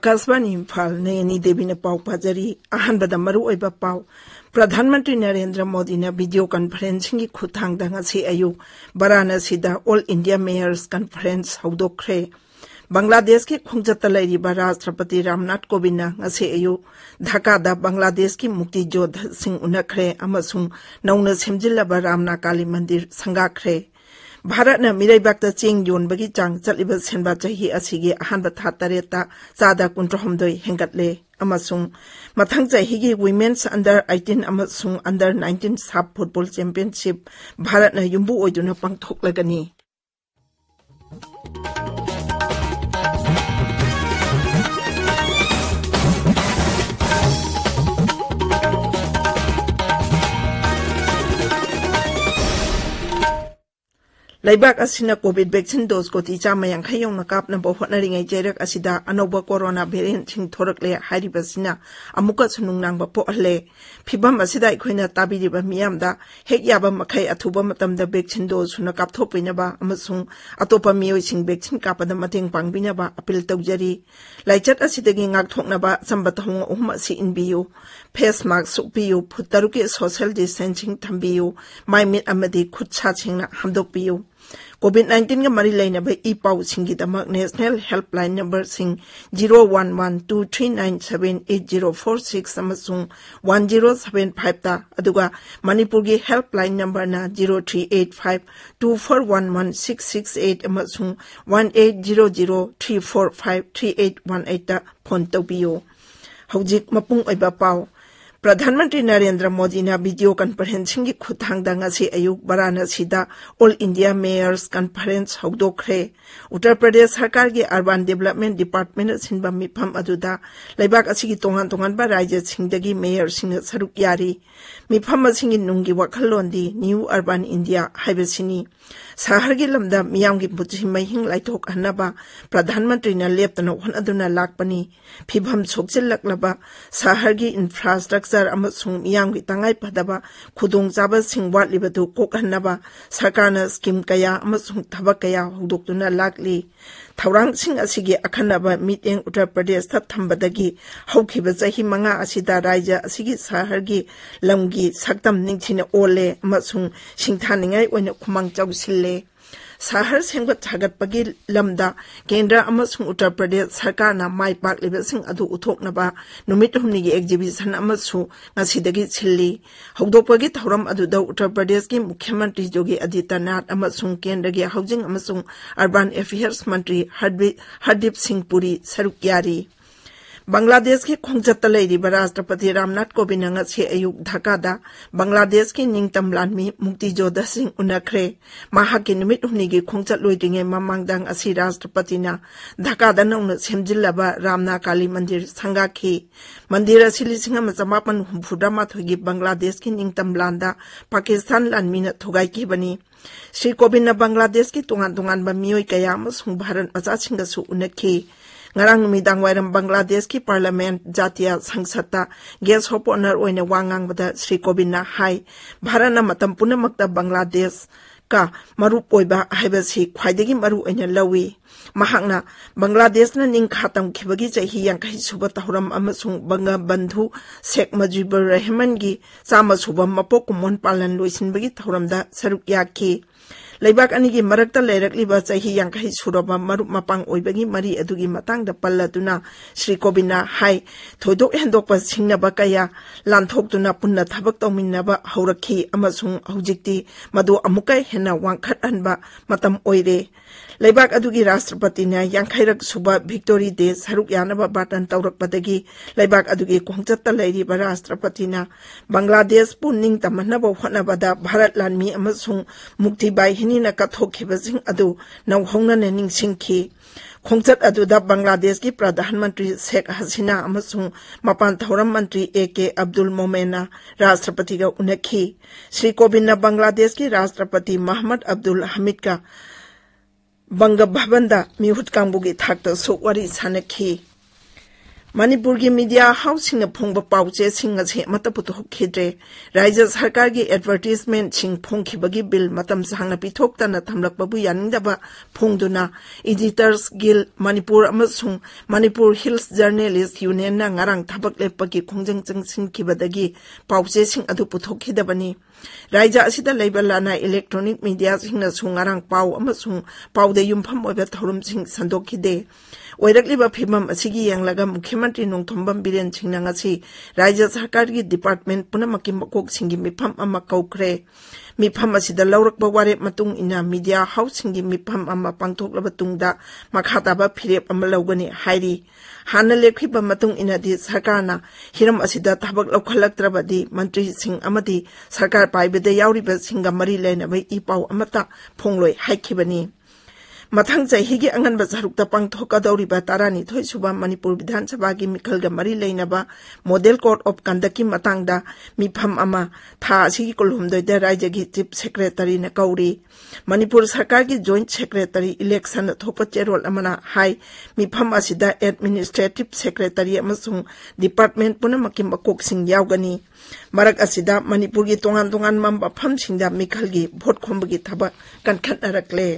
आकाशवाणी इम्फाल नयनी देवी ने पाव पाजरी अहनबद मरु ओइबा पाव प्रधानमंत्री नरेंद्र मोदी ने वीडियो कॉन्फ्रेंसिंग की खुथांगदा ngasi ayuk वाराणसी दा ऑल इंडिया मेयर्स कॉन्फ्रेंस हौदोखरे बांग्लादेश के खोंगजत लैरिबा राष्ट्रपति रामनाथ कोविंद ngasi ayuk ढाका दा बांग्लादेश की मुक्ति योद्धा सिंह उनखरे अमसुंग नौना सेमजिल्लाबा रामना काली मंदिर संगाखरे भारत ने मिरैबाक चेंग योनबगी चांग चलिबा सेनबा चाही असिगे अहानबा था तरेता चादा कुंट्रहमदोय हेंगतले अमसुंग मथंग चाहीगी वुमेन्स अंडर 18 अमसुंग अंडर 19 सब फुटबॉल चैंपियनशिप भारत ने युम्बु ओइदुना पांगथोकलगनी लैबाक असिना कोविड वैक्सीन डोज को तीचा मयांखै यौना कापनबो होटनरिङै जेरक असिदा अनौबा कोरोना वेरिएंट सिंग थोरकले हारिबसिना अमुका सुनुंगनांबा पोहले फिबम असिदा अखोइना ताबिरिबा मियामदा हेक याबा मखै अथुबा मतमदा वैक्सीन डोज सुना कापथोपिनबा अमसुंग अतोपा मियोइसिंग वैक्सीन कापदा मतेंग पांगबिनबा अपील तौजरी लाइचत असिदगी ngakthoknaba sambathong uhma si inbiyu face mask supiyu phutaruke social distancing thambiyu maimit amadi khutsa chingna hamdokpiyu COVID-19 का मरी लाइन अब ई पाउ सिंगी दमक नेशनल हेल्पलाइन नंबर सिंग 0112397804 अमसुंग 1075 ता अदुगा मणिपुर की हेल्पलाइन नंबर ना 0385241166 अमसुंग 180034538818 ता फोन तौबियो हौजिक मपुंग ओइबा पाउ प्रधानमंत्री नरेंद्र मोदी ने वीडियो कॉन्फ्रेंसिंग की खुथांगदा ngasi ayuk वाराणसी दा all India mayors conference हौदोखरे Uttar Pradesh सरकार की अर्बन डेवलपमेंट डिपार्टमेंट सिनबा मिफम अदुदा लैबाक असिगी तोंगान तोंगान बा राज्य सिंगदगी मेयर सिंग सरुक यारी मिफम असिंगी नुंगी वखलोंदी न्यू अर्बन इंडिया हाइबसिनी शहर की लमदा मियाम की पुछि महिंग लाइथोक हनबा प्रधानमंत्री ने लेप्तना होनदुना लाकपनी फिभम सोकजिलकलबा शहर की इंफ्रास्ट्रक्चर अमसुंग मियाम की तंगाई पदबा खुदोंग चाबा सिंग वाटलिबदु कोकहनबा सरकारना स्कीम कया अमसुंग थबक कया हुदोक्तुना लाकली थौरांग सिंग असिगी अखनबा मीटिंग उत्तर प्रदेश था थंबदगी हौखिबा चही मंगा असिदा राज्य असिगी शहर की लमगी सक्तम निंगसिने ओले अमसुंग सिंथानिंगाई ओइना खुमांग चौसिल्ले शहर सेंगत छागतपगी लमदा केंद्र अमसुंग उत्तर प्रदेश सरकार ना माई पाकलिबसिंग अदु उथोकनबा नुमित हुमनिगी एग्जिबिशन अमसु ngasiदगी छिल्ली हौदोकपगी थौरम अदुदा उत्तर प्रदेश की मुख्यमंत्री योगी आदित्यनाथ अमसुंग केंद्र की हाउसिंग अमसुंग अर्बन अफेयर्स मंत्री हरदीप सिंह पुरी सरुक यारी बांग्लादेश के खोंगजत लैरिबा राष्ट्रपति रामनाथ कोविंद ngasi ayuk ढाका दा बांग्लादेश की निंगतम लानमी मुक्ति योद्धा सिंह उनखरे महाकी निमित हुमनी की खोंगजत लोइदिंगे ममांगदांग असि राष्ट्रपति ना ढाका दा नौना सेमजिल्लाबा रामना काली मंदिर संगाखी मंदिर असि 1984 की बांग्लादेश की निंगतम लानदा पाकिस्तान लानमीना थोगाइखिबनी श्री कोविंद बांग्लादेश की तोंगान तोंगान बा मियोय कया अमसुंग भारत मचासिंगसु उनखी ngarang numidang wairam Bangladesh की parliament Jatiya Sangsad guest of honour ओइने वांगांगबदा श्री कोविंद हाई भारत ना मतम पुनमक्ता बांग्लादेश का मरुप ओइबा हाइबसी ख्वाइदगी मरु ओइने लवी महांगना बांग्लादेश ना निंखातम खिबगी चही यांखै सुबा तहरम अमसुंग बंगा बंधु शेख मुजीबुर रहमान की चामा सुबा मपोक कुमोन पालन लोइसिनबगी तहरमदा सरुक याखी लैबाक अनिगी मरक्ता लेरकलिबा चही यांखै सुरबा मरुप मपांग ओइबगी मरी अदुगी मतंगदा पल्लदुना श्री कोविंद हाई थोइदोक हेंदोकपा सिंगनबा कया लानथोकतुना पुन्ना थबक तौमिन्नबा हौरखी अमसुंग हौजिक्ति मदु अमुकै हेना वांखटहनबा मतम ओइरे लैबाक अदुगी राष्ट्रपति ने यांखैरक सुबा विक्टोरी डे सरुक यानबा बाटन तौरकपदगी लैबाक अदुगी खोंगजत लैरिबा राष्ट्रपति ना बांग्लादेश पु निंगतमनबा होनबदा भारत लानमी अमसुंग मुक्ति बाहिनी ना कथोखिबसिंग अदु नौहौनने निंगसिंखी खोंगजत अदुदा बांग्लादेश की प्रधानमंत्री शेख हसीना अमसुंग मपान थौरम मंत्री AK अब्दुल मोमेना राष्ट्रपति का उनखी श्री कोविंद बांग्लादेश की राष्ट्रपति मोहम्मद अब्दुल हमीद का बंग भवन दा मिहुत कांगबुगी थाकता सोक वारी सानखी मणिपुर की मीडिया हाउसिंग फोंग पाउचे मतपुथोखिद्रे राज्य सरकार की एडवर्टीजमेंट फोंखिबगी बिल मतम सांगना पिथोक्तना थमलकबु यानिंगदबा फोंगदुना एडिटर्स गिल मणिपुर अमसुंग मणिपुर हिल्स जर्नलिस्ट यूनियन ना ngarang थबक लेपगी खोंजंग चंगसिनखिबदगी पाउचे अदु पुथोखिदबनी राज्य असिदा लेबा लाना इलेक्ट्रॉनिक मीडिया सिंगना सुंगारंग पाउ अमसुंग पाउदे युमफम ओइबा थौरम सिंग संदोखिदे ओइरकलिबा फिमम असिगी यांगलगा मुख्यमंत्री नोंथोंबम बिरेन सिंगना ngasi राज्य सरकार की डिपार्टमेंट पुनमकी मकोक सिंगी मिफम अमा कौखरे मिफम असिदा लौरकबा वारे मतुंग इना मीडिया हाउसिंग की मिफम अमा पांगथोकलबा तुंगदा मखाताबा फिरेप अमा लौगनी हाइरी हाना लेखिबा मतुंग इनादी सरकारना हिरम असिदा थबक लौखलक्त्रबदी मंत्री सिंह अमदी सरकार पाइबदे याउरिबा सिंगा मरी लेनबै इपाउ अमता फोंगलोय हाइखिबनी मथंग चहीगी अंगनबा सरुक्ता पांगथोकदौरिबा 12 सुबा मणिपुर विधानसभा की मिखलगा मरी लेनबा मॉडल कोड ऑफ कंडक्ट की मतंगदा मिफम अमा था असिगी कुलहुमदोइदा राज्य की चीफ सेक्रेटरी न कौरी मणिपुर सरकार की जॉइंट सेक्रेटरी इलेक्शन थोप चेरोल अमना हाई मिफम असिदा एडमिनिस्ट्रेटिव सेक्रेटरी अमसुंग डिपार्टमेंट पुनमकी मकोकसिंग यावगनी मरक असिदा मणिपुर की तोंगान मफमसिंगदा मिखलगी भोट खोंबगी थबक कनखनरकले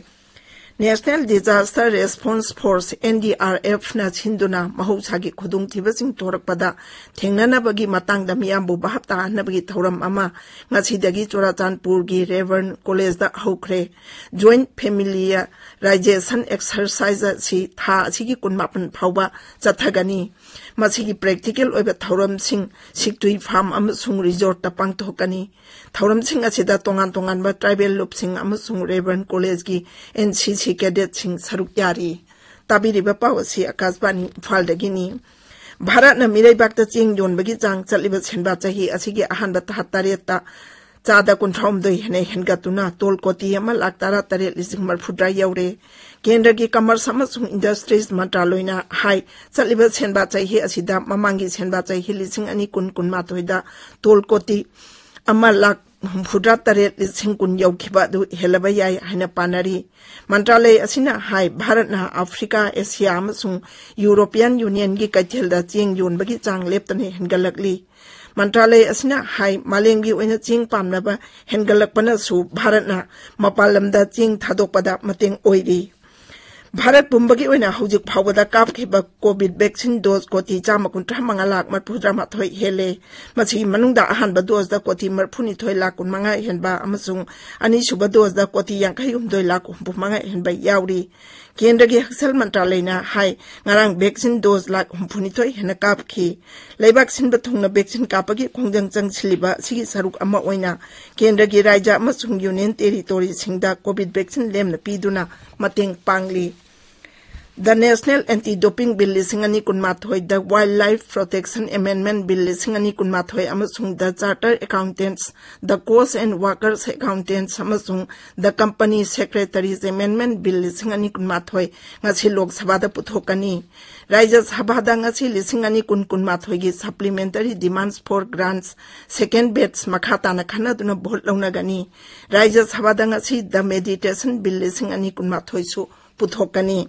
national disaster response force NDRF ना छिंदुना महौसागी खुदुंगथिबसिंग तोरकपदा थेंगननबगी मतंगदा मियामबु भाप ताहनबगी थौरम अमा ngasiदगी चोराचांदपुर की रेवर्न कॉलेज दा हौखरे जॉइंट फैमिलिया राइजेशन एक्सरसाइज सी था असिगी 19 फाउबा चथगनी मसिगी प्रैक्टिकल ओइबा थौरम सिंग सिक्टुई फार्म अमसुंग रिजोर्ट ता पांगथोकनी थौरम सिंग असिदा तोंगान ट्राइबल लुप सिंग अमसुंग रेवर्न कॉलेज की NCC कैडेट सिंह सरुक यारी ताबिरिबा पावसी आकाशवाणी इम्फालदगिनी भारत न मिरैबाक्ता चेंग योनबगी चांग चलिबा सेनबा चही असिगी अहानबा तहतारेता चादा कुंथ्राउमदोइ हेने हेनगतुना तोल कोटी अमा लाख 13,000 यौरे केंद्र की कमर्स अमसुंग इंडस्ट्रीज मंत्रालयना हाई चलिबा सेनबा चही असिदा ममांगी सेनबा चही 2019 तोल कोटी अमा लाख 13,000 यौखिबा दु हेलबा याय हाइना पानारी मंत्रालय असिना हाई भारत ना अफ्रीका एशिया अमसुंग यूरोपियन यूनियन की कैथेलदा चेंग योनबगी चांग लेप्तने हेनगलकली मंत्रालय असिना हाई मालेंगी ओइना चेंग पामनबा हेनगलकपना सु भारत ना मपालमदा चेंग थादोकपदा मतेंग ओइरी भारत पुंबगी ओइना हौजिक फावदा कापखिबा कोविड वैक्सीन डोज कोटी 153 लाख 43 हेले मसी मनुंगदा अहानबा डोज दा कोटी 45 लाख 15 हेनबा अमसुंग अनिसुबा डोज दा कोटी 52 लाख 35 हेनबा याउरी केंद्र की हक्सल मंत्रालयना हाई ngarang वैक्सीन डोज लाख 45 हेना कापखि लेबाक सिनबा थुंगना वैक्सीन कापगी खोंजंग चंगसिलिबा सिगी सरुक अमा ओइना केंद्र की राज्य अमसुंग यूनियन टेरिटोरी सिंगदा कोविड वैक्सीन लेमना पीदुना मतेंग पांगली The National Anti-Doping Bill 2012, the Wildlife Protection Amendment Bill 2012 amasung the Charter Accountants, the Coast and Workers Accountants amasung the Company Secretaries Amendment Bill 2012 ngasi Lok Sabha da puthokani. Rajya Sabha da ngasi 2012 gi Supplementary Demands for Grants second batch makhata na khana duna bhot launa gani. Rajya Sabha da ngasi the Mediation Bill 2012 su puthokani.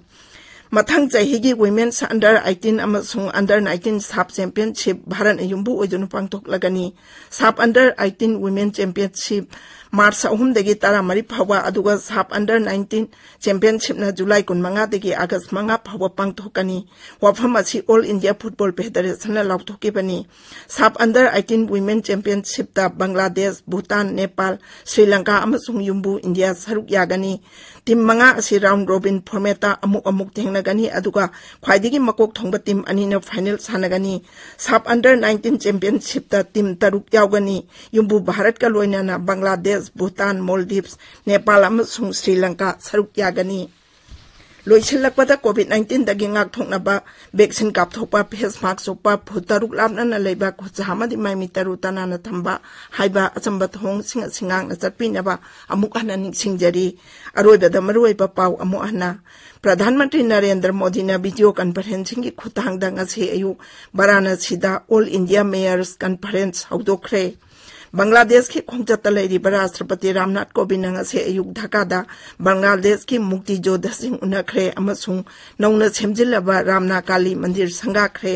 मथंग चहीगी women's under 18 अमसुंग under 19 साब championship Bharat युम्बु ओइदुनु पांगथोकलगनी साब under 18 women championship March 3 दगी 13 फावा अदुगा साब अंडर 19 चैंपियनशिप ना जुलाई 15 दगी अगस्त 5 फावा पांगथोकनी वाफम असि ऑल इंडिया फुटबॉल फेडरेशन ना लाउथोकेबनी साब अंडर 18 वुमेन चैंपियनशिप ता बांग्लादेश भूटान नेपाल श्रीलंका अमसुंग युम्बु इंडिया सरुक यागनी टीम 5 असि राउंड रोबिन फॉर्मेटा अमुक थेंगनगनी अदुगा ख्वाइदिगी मकोक थोंबा टीम अनिना फाइनल सानगनी साब अंडर 19 चैंपियनशिप ता टीम तरुक यावगनी युम्बु भारत का लोइनाना बांग्लादेश भूटान मालदीव्स नेपाल अमसुंग श्रीलंका सरुक यागनी लोइसिलकपदा कोविड-19 दगी ngakthoknaba वैक्सीन कापथोकपा फेस मास्क सोपा फुतरुक लापना लेबा खुजामदि माइमी तरु तनाना थंबा हाइबा अचंबा थोंग सिंगांग चटपिनबा अमुक हना निसिंगजरी अरोइबदा मरुइबा पाउ अमु हना प्रधानमंत्री नरेंद्र मोदी ने वीडियो कॉन्फ्रेंसिंग की खुतांगदा ngasi ayu वाराणसी दा ऑल इंडिया मेयर्स कॉन्फ्रेंस हौदोखरे बांग्लादेश की खोंगचत लेरिबा राष्ट्रपति Ramnath Kovind ngase ayuk Dhaka da Bangladesh की मुक्ति योद्धा सिंह उनखरे अमसुंग नौना सेमजिलबा रामना काली मंदिर संगाखरे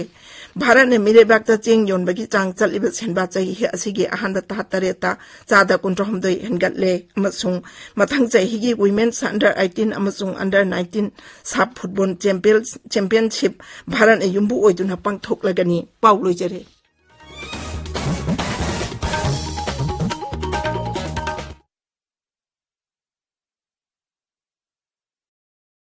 भारत ने मिरेबाक चेंग योनबगी चांग चलिबा सेनबा चाही असिगी अहानबा तहतरेता चादा कुंट्रहमदoi हेनगटले अमसुंग मथंग चाहीगी वुमेन्स अंडर 18 अमसुंग अंडर 19 साब फुटबॉल चैंपियनशिप भारत ने युम्बु ओइदुना पांगथोकलगनी पाउ लोइजरे।